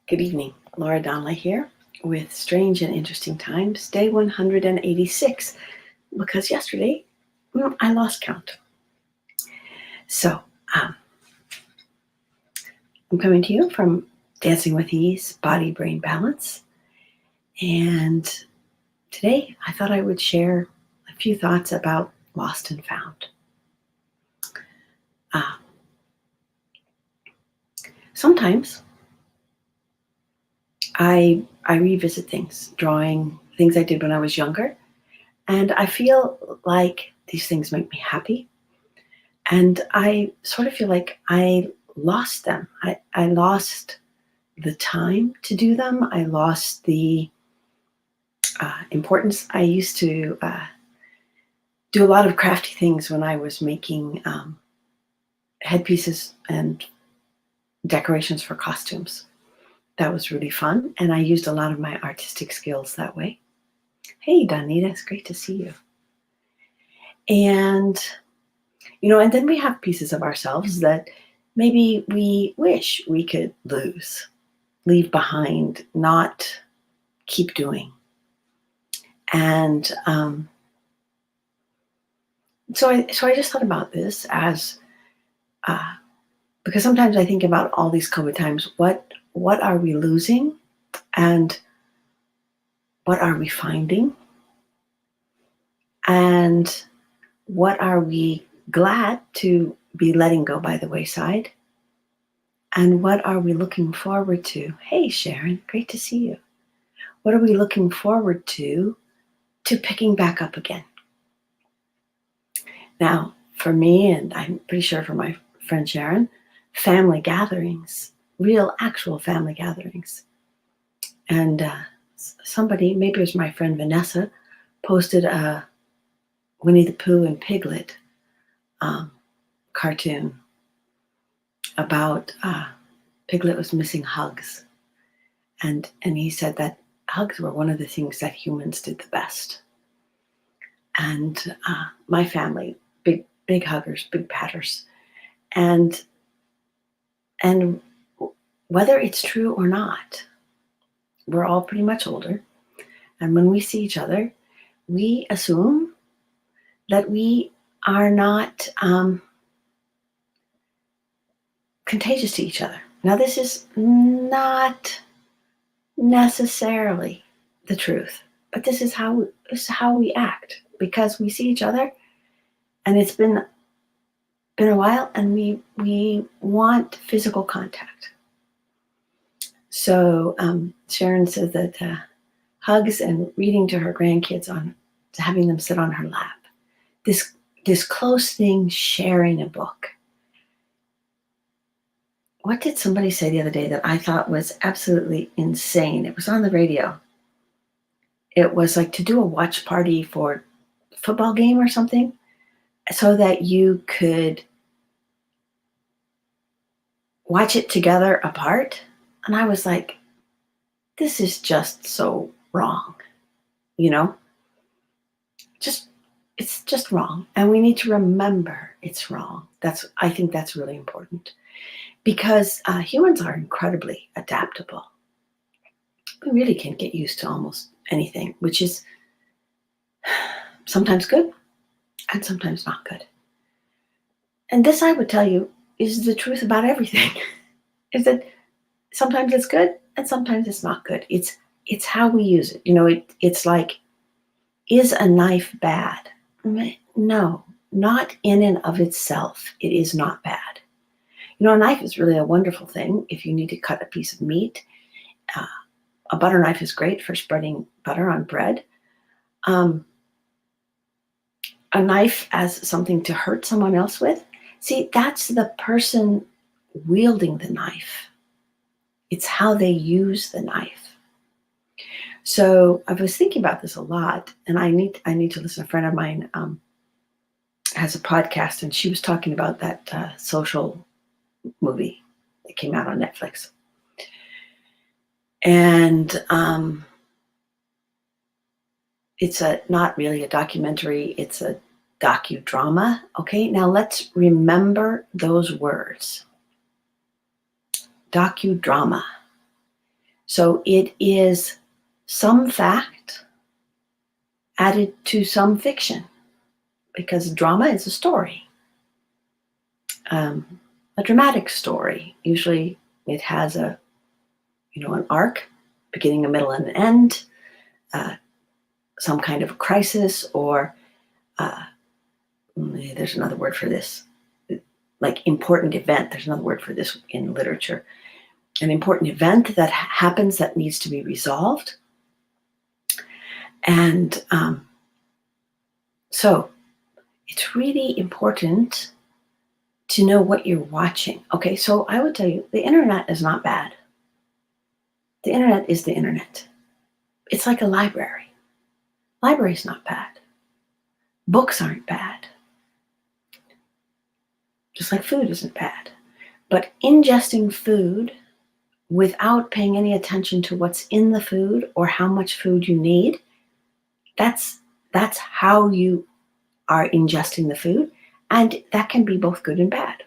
Good evening. Laura Donnelly here with Strange and Interesting Times, day 186, because yesterday I lost count. So I'm coming to you from Dancing with Ease, Body, Brain Balance. And today I thought I would share a few thoughts about lost and found. Sometimes I revisit things, drawing things I did when I was younger, and I feel like these things make me happy. And I sort of feel like I lost them. I lost the time to do them. I lost the importance. I used to do a lot of crafty things when I was making headpieces and decorations for costumes. That was really fun. And I used a lot of my artistic skills that way. Hey, Donita, it's great to see you. And and then we have pieces of ourselves that maybe we wish we could leave behind, not keep doing. And so I just thought about this as because sometimes I think about all these COVID times. What are we losing, and what are we finding, and what are we glad to be letting go by the wayside? And what are we looking forward to? Hey, Sharon, great to see you. What are we looking forward to picking back up again? Now, for me, and I'm pretty sure for my friend Sharon, family gatherings, real, actual family gatherings. And somebody, maybe it was my friend Vanessa, posted a Winnie the Pooh and Piglet cartoon about Piglet was missing hugs. And he said that hugs were one of the things that humans did the best. And my family, big huggers, big patters. And whether it's true or not, we're all pretty much older. And when we see each other, we assume that we are not contagious to each other. Now, this is not necessarily the truth, but this is how we act, because we see each other, and it's been a while, and we want physical contact. So Sharon says that hugs and reading to her grandkids, to having them sit on her lap. This close thing, sharing a book. What did somebody say the other day that I thought was absolutely insane? It was on the radio. It was like to do a watch party for a football game or something, so that you could watch it together apart. And I was like, this is just so wrong, it's just wrong. And we need to remember it's wrong. I think that's really important, because humans are incredibly adaptable. We really can get used to almost anything, which is sometimes good and sometimes not good. And this, I would tell you, is the truth about everything, is that sometimes it's good and sometimes it's not good. It's how we use it. It's like, is a knife bad? No, not in and of itself. It is not bad. A knife is really a wonderful thing if you need to cut a piece of meat. A butter knife is great for spreading butter on bread. A knife as something to hurt someone else with. See, that's the person wielding the knife. It's how they use the knife. So I was thinking about this a lot, and I need to listen. A friend of mine has a podcast, and she was talking about that Social movie that came out on Netflix. And it's not really a documentary, it's a docudrama. Okay, now let's remember those words. Docudrama. So it is some fact added to some fiction, because drama is a story, a dramatic story. Usually it has an arc, beginning, a middle, and an end, some kind of crisis, or there's another word for this, like important event. There's another word for this in literature. An important event that happens that needs to be resolved. And so it's really important to know what you're watching. Okay, so I would tell you, the internet is not bad. The internet is the internet. It's like a library. Library's not bad. Books aren't bad. Just like food isn't bad. But ingesting food without paying any attention to what's in the food or how much food you need, that's how you are ingesting the food. And that can be both good and bad.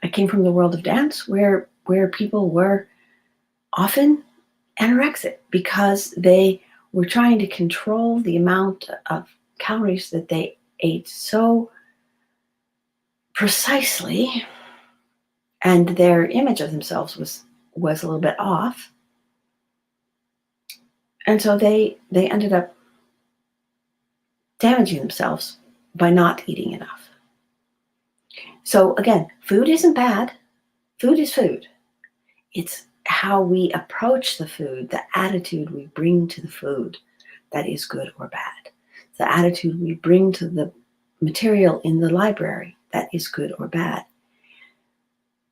I came from the world of dance where people were often anorexic because they were trying to control the amount of calories that they ate so precisely, and their image of themselves was a little bit off. And so they ended up damaging themselves by not eating enough. So again, food isn't bad. Food is food. It's how we approach the food, the attitude we bring to the food, that is good or bad. The attitude we bring to the material in the library, that is good or bad.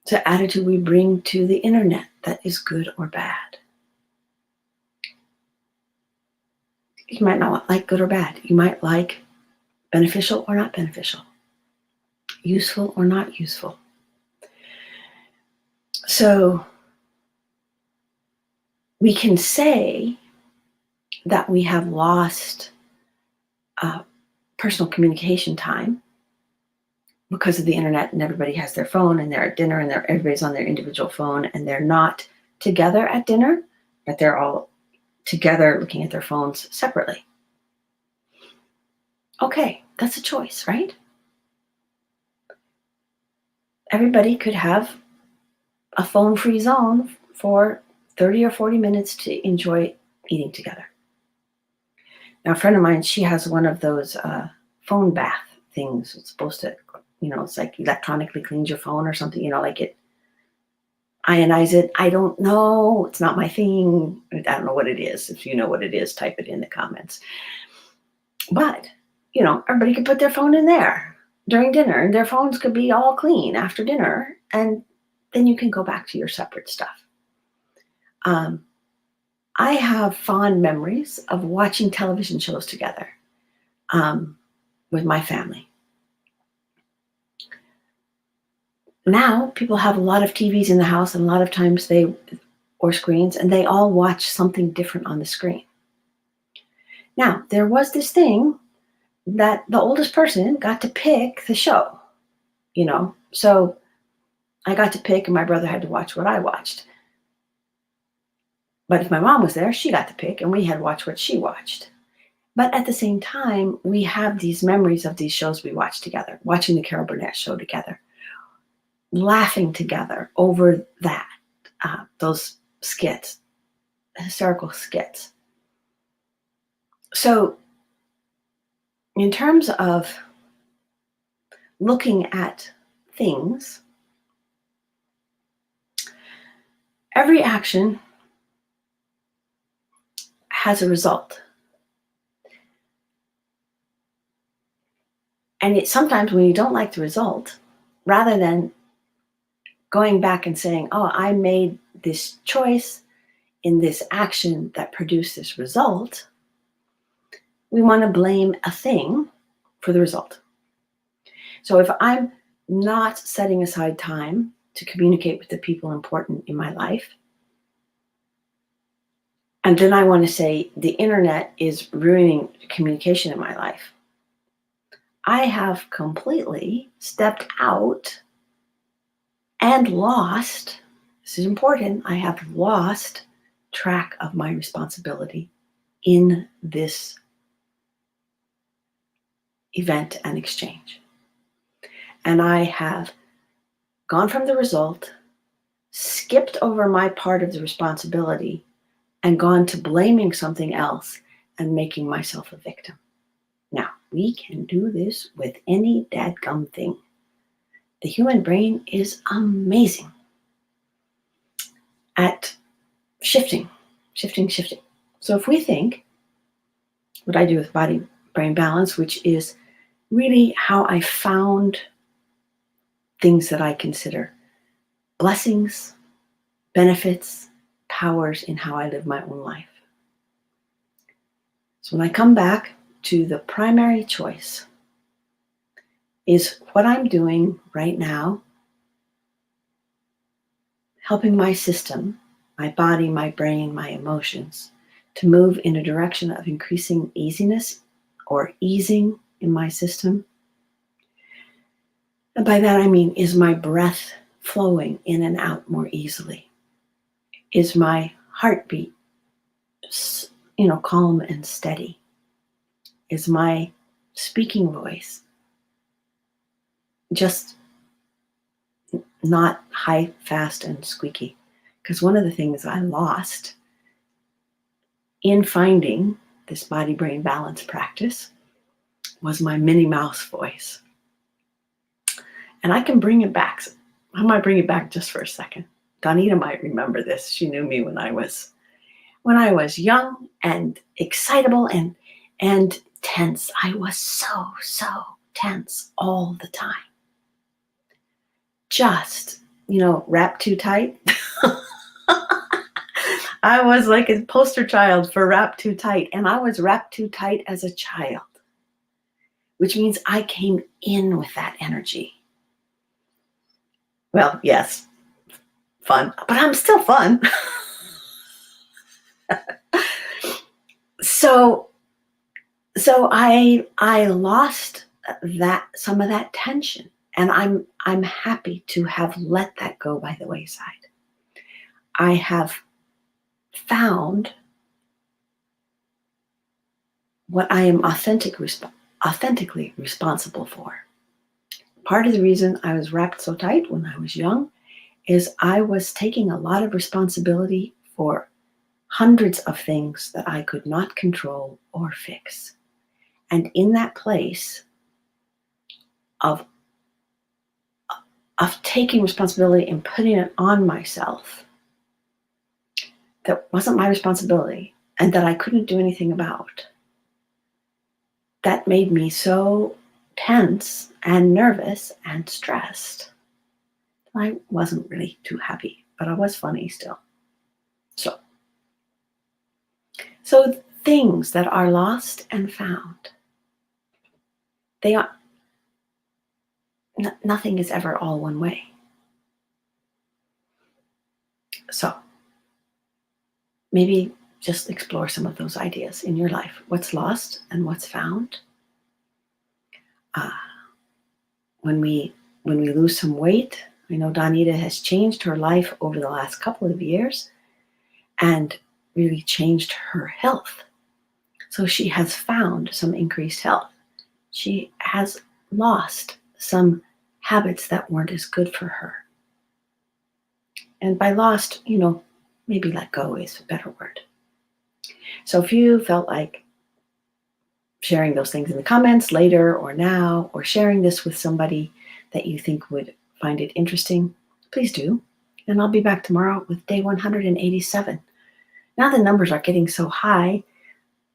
The attitude we bring to the internet, that is good or bad. You might not like good or bad. You might like beneficial or not beneficial, useful or not useful. So we can say that we have lost personal communication time because of the internet, and everybody has their phone, and they're at dinner, and everybody's on their individual phone, and they're not together at dinner, but they're all together looking at their phones separately. Okay, that's a choice, right? Everybody could have a phone-free zone for 30 or 40 minutes to enjoy eating together. Now, a friend of mine, she has one of those phone bath things. It's supposed to, it's like electronically cleans your phone or something, like it ionize it. I don't know. It's not my thing. I don't know what it is. If you know what it is, type it in the comments. But, everybody could put their phone in there during dinner, and their phones could be all clean after dinner, and then you can go back to your separate stuff. I have fond memories of watching television shows together with my family. Now people have a lot of TVs in the house, and a lot of times or screens, and they all watch something different on the screen. Now, there was this thing that the oldest person got to pick the show, so I got to pick, and my brother had to watch what I watched. But if my mom was there, she got to pick, and we had to watch what she watched. But at the same time, we have these memories of these shows we watched together, watching the Carol Burnett show together, laughing together over that, those skits, historical skits. So in terms of looking at things, every action has a result. And sometimes when you don't like the result, rather than going back and saying, oh, I made this choice in this action that produced this result, we want to blame a thing for the result. So if I'm not setting aside time to communicate with the people important in my life, and then I want to say the internet is ruining communication in my life, I have completely stepped out and lost, this is important, I have lost track of my responsibility in this event and exchange. And I have gone from the result, skipped over my part of the responsibility, and gone to blaming something else and making myself a victim. Now, we can do this with any dadgum thing. The human brain is amazing at shifting. So if we think, what I do with body-brain balance, which is really how I found things that I consider blessings, benefits, powers in how I live my own life. So when I come back to the primary choice, is what I'm doing right now helping my system, my body, my brain, my emotions, to move in a direction of increasing easiness or easing in my system? And by that I mean, is my breath flowing in and out more easily? Is my heartbeat, calm and steady? Is my speaking voice just not high, fast, and squeaky? Because one of the things I lost in finding this body-brain balance practice was my Minnie Mouse voice. And I can bring it back. I might bring it back just for a second. Donita might remember this. She knew me when I was young and excitable and tense. I was so tense all the time. Just, wrapped too tight. I was like a poster child for wrapped too tight. And I was wrapped too tight as a child, which means I came in with that energy. Well, yes, fun, but I'm still fun. So I lost some of that tension, and I'm happy to have let that go by the wayside. I have found what I am authentically responsible for. Part of the reason I was wrapped so tight when I was young is I was taking a lot of responsibility for hundreds of things that I could not control or fix. And in that place of taking responsibility and putting it on myself, that wasn't my responsibility and that I couldn't do anything about, that made me so tense and nervous and stressed. I wasn't really too happy, but I was funny still. So things that are lost and found, they are, nothing is ever all one way. So maybe just explore some of those ideas in your life. What's lost and what's found. When we lose some weight, I know Donita has changed her life over the last couple of years and really changed her health. So she has found some increased health. She has lost some habits that weren't as good for her. And by lost, maybe let go is a better word. So if you felt like sharing those things in the comments later or now, or sharing this with somebody that you think would find it interesting, please do. And I'll be back tomorrow with day 187. Now the numbers are getting so high,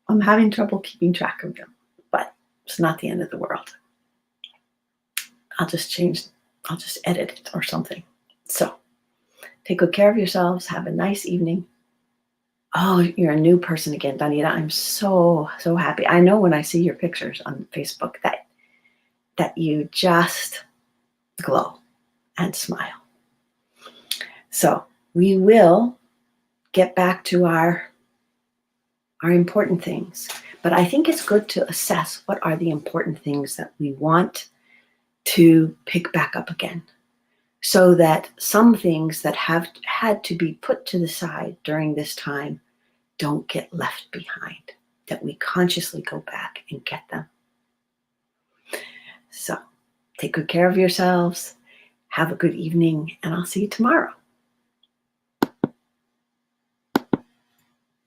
I'm having trouble keeping track of them, but it's not the end of the world. I'll just edit it or something. So take good care of yourselves. Have a nice evening. Oh, you're a new person again, Donita. I'm so happy. I know when I see your pictures on Facebook that you just glow and smile. So we will get back to our important things. But I think it's good to assess what are the important things that we want to pick back up again. so that some things that have had to be put to the side during this time don't get left behind, that we consciously go back and get them. So take good care of yourselves. Have a good evening, and I'll see you tomorrow.